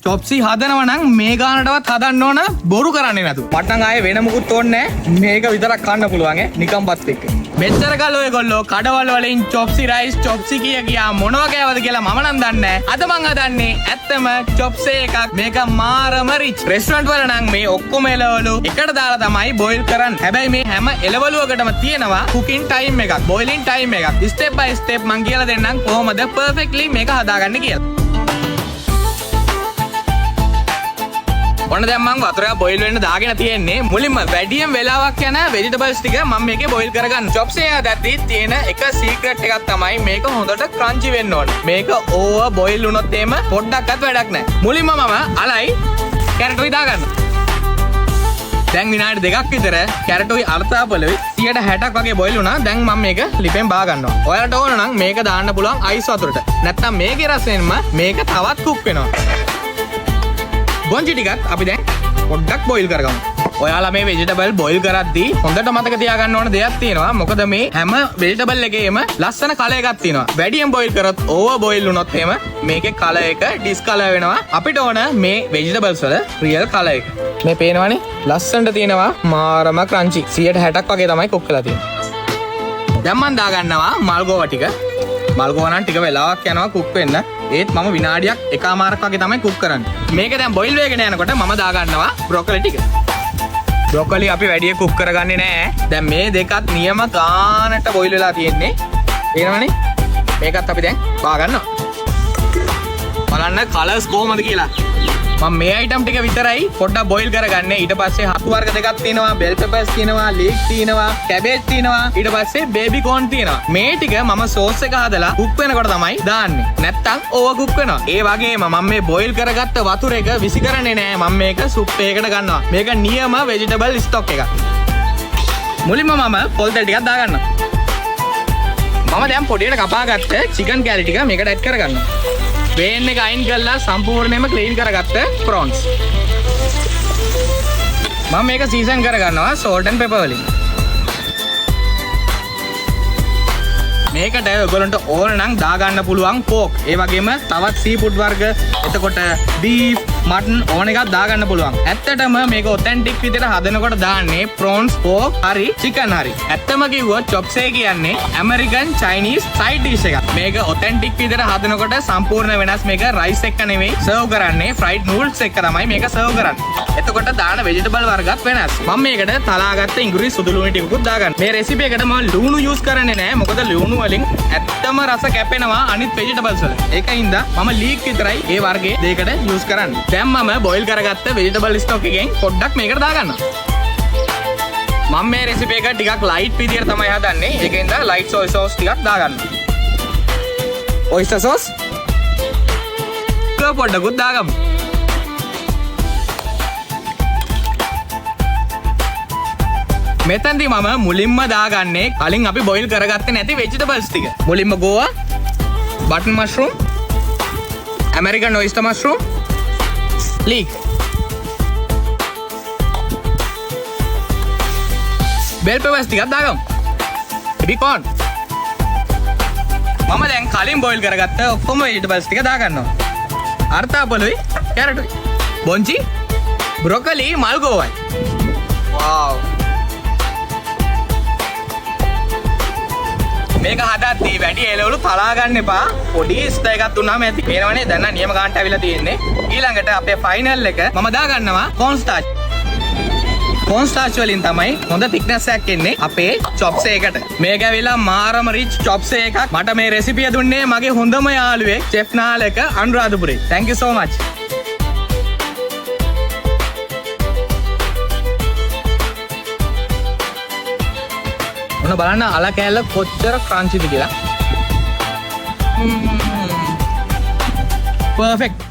Chop suey හදනවා නම් මේ ගානටවත් හදන්න ඕන බොරු කරන්නේ නැතු. මට නම් ආයේ වෙන මුකුත් ඕනේ නැහැ. මේක විතරක් කන්න පුළුවන් නිකම්පත් එක්ක. මෙච්චර කල් ඔයගොල්ලෝ කඩවල වලින් චොප්සි රයිස් චොප්සි කියා මොනවා කෑවද කියලා මම නම් දන්නේ නැහැ. අද මං හදන්නේ ඇත්තම චොප්සේ එකක්. මේක මාරම රිච්. රෙස්ටොරන්ට් වල නම් මේ ඔක්කොම එළවලු එකට දාලා තමයි බොයිල් කරන්නේ. හැබැයි මේ හැම එළවලුවකටම තියෙනවා කුකින් ටයිම් එකක්, බොයිලින් ටයිම් එකක්. ස්ටෙප් බයි ස්ටෙප් මං කියලා දෙන්නම් කොහොමද පර්ෆෙක්ට්ලි මේක හදාගන්නේ කියලා. ඔන්න දැන් මම වතුරක් බොයිල් වෙන්න දාගෙන තියෙන්නේ. මුලින්ම වැඩියෙන් වෙලාවක් යන ভেජිටබල්ස් ටික මම මේකේ බොයිල් කරගන්න. චොප්සේ හදද්දී තියෙන එක සීක්‍රට් එකක් තමයි මේක හොඳට ක්‍රන්චි වෙන්න ඕනේ. මේක ඕවර් බොයිල් වුණොත් එහෙම පොඩ්ඩක්වත් වැඩක් නැහැ. මුලින්ම මම අලයි කැරටුයි දාගන්න. දැන් විනාඩි 2ක් විතර කැරටුයි අර්ථාපලුයි 60ක් වගේ බොයිල් වුණා. දැන් මම මේක ලිපෙන් බා ගන්නවා. ඔයාලට ඕන නම් මේක දාන්න පුළුවන් අයිස් වතුරට. නැත්නම් මේකේ රසෙන්ම මේක තවත් කුක් වෙනවා. බොන්ජි ටිකත් අපි දැන් පොඩ්ඩක් බොයිල් කරගමු. ඔයාලා මේ ভেජිටබල් බොයිල් කරද්දී හොඳට මතක තියාගන්න ඕන දෙයක් තියෙනවා. මොකද මේ හැම ভেජිටබල් එකේම ලස්සන කලර් එකක් තියෙනවා. වැඩියෙන් බොයිල් කරොත් ඕවර් බොයිල් වුණොත් එහෙම මේකේ කලර් එක ඩිස්කලර් වෙනවා. අපිට ඕන මේ ভেජිටබල්ස් වල රියල් කලර් එක. මේ පේනවනේ ලස්සනට තියෙනවා මාරම ක්‍රන්චි. 60ක් වගේ තමයි කුක් කරලා තියෙන්නේ. දැන් මම දාගන්නවා මල්ගෝවා ටික. මල්ගෝවා නම් ටික වෙලාවක් යනවා කුක් වෙන්න. ඒත් මම විනාඩියක් එකමාරක් වගේ තමයි කුක් කරන්නේ. මේක දැන් බොයිල් වෙගෙන යනකොට මම දාගන්නවා බ්‍රොකොලි ටික. බ්‍රොකොලි අපි වැඩි කුක් කරගන්නේ නැහැ. දැන් මේ දෙකත් නියම ගානට බොයිල් වෙලා තියෙන්නේ. පේනවනේ? මේකත් අපි දැන් බා ගන්නවා. බලන්න කලර්ස් කොහමද කියලා. මම මේ අයිටම් ටික විතරයි පොඩ්ඩක් බොයිල් කරගන්නේ. ඊට පස්සේ හතු වර්ග දෙකක් තියෙනවා, බෙල් පෙපර්ස් තියෙනවා, ලීක් තියෙනවා, කැබේජ් තියෙනවා, ඊට පස්සේ බේබි කෝන් තියෙනවා. මේ ටික මම සෝස් එක හදලා කුක් වෙනකොට තමයි දාන්නේ. නැත්තම් ඕවර් කුක් වෙනවා. ඒ වගේම මම මේ බොයිල් කරගත්ත වතුර එක විසි කරන්නේ නැහැ. මම මේක සුප් එකකට ගන්නවා. මේක නියම ভেජිටබල් ස්ටොක් එකක්. මුලින්ම මම පොල් තෙල් ටිකක් දාගන්නවා. මම දැන් පොඩියට කපාගත්ත චිකන් කැලි ටික මේකට ඇඩ් කරගන්නවා. වේන් එක අයින් කරලා සම්පූර්ණයෙන්ම ක්ලීන් කරගත්ත ප්‍රොන්ස්. මම මේක සීසන් කරගන්නවා සෝල්ට් ඇන්ඩ් පෙපර් වලින්. මේකට ඔයගොල්ලන්ට ඕන නම් දාගන්න පුළුවන් පෝක්. ඒ වගේම තවත් සී ෆුඩ් වර්ග, එතකොට බීෆ්, මටන් ඕන එකක් දාගන්න පුළුවන්. ඇත්තටම මේක ඔතෙන්ටික් විදිහට හදනකොට දාන්නේ ප්‍රොන්ස්, පෝක්, හරි චිකන් හරි. ඇත්තම කිව්වොත් චොප්සේ කියන්නේ ඇමරිකන් චයිනීස් සයිඩ් ඩිෂ් එකක්. මේක ඔතෙන්ටික් විදිහට හදනකොට සම්පූර්ණ වෙනස්. මේක රයිස් එක්ක නෙවෙයි සර්ව් කරන්නේ, ෆ්‍රයිඩ් නූඩ්ස් එක්ක තමයි මේක සර්ව් කරන්නේ. එතකොට දාන ভেජිටබල් වර්ගත් වෙනස්. මම මේකට තලාගත්ත ඉඟුරු සුදු ලුණු ටිකකුත් දාගන්න. මේ රෙසිපි එකට මම ලුණු යූස් කරන්නේ නැහැ. මොකද ලුණු වලින් ඇත්තම රස කැපෙනවා අනිත් ভেජිටබල්ස් වල. ඒකින්ද මම ලීක් විතරයි ඒ වර්ගයේ දෙයකට යූස් කරන්නේ. දැන් මම බොයිල් කරගත්ත ভেජිටබල් ස්ටොක් එකෙන් පොඩ්ඩක් මේකට දාගන්නවා. මම මේ රෙසිපි එක ටිකක් ලයිට් විදියට තමයි හදන්නේ. ඒකින්ද ලයිට් සෝයි සෝස් ටිකක් දාගන්නවා. Oyster sauce පොඩ්ඩකුත් දාගමු. මෙතනදී මම මුලින්ම දාගන්නේ කලින් අපි බොයිල් කරගත්තේ නැති ভেජිටබල්ස් ටික. මුලින්ම ගෝවා, button mushroom, American oyster mushroom, leek, bell peppers ටිකක් දාගමු. බේබි කෝන්. මම දැන් කලින් බොයිල් කරගත්ත ඔක්කොම ভেජිටබල්ස් ටික දාගන්නවා. අර්ථාපලුයි, කැරටුයි, බොන්ජි, බ්‍රොකොලි, මල්ගෝවයි. වව්. මේක හදද්දී වැඩි එළවලු තලා ගන්න එපා. පොඩි ස්ටර් එකක් දුන්නාම ඇති. පේනවනේ දැන් නම් නියම ගානට ඇවිල්ලා තියෙන්නේ. ඊළඟට අපේ ෆයිනල් එක මම දාගන්නවා කෝන් ස්ටාච්. කෝන් ස්ටාච් වලින් තමයි හොඳ thickness එකක් එන්නේ අපේ චොප්සේ එකට. මේක ඇවිල්ලා මාරම රිච් චොප්සේ එකක්. මට මේ රෙසිපිය දුන්නේ මගේ හොඳම යාළුවෙක් චෙෆ් නාලක අනුරාධපුරේ. Thank you so much. ඔන්න බලන්න අල කෑල්ල කොච්චර ක්‍රන්චිද කියලා. පර්ෆෙක්ට්.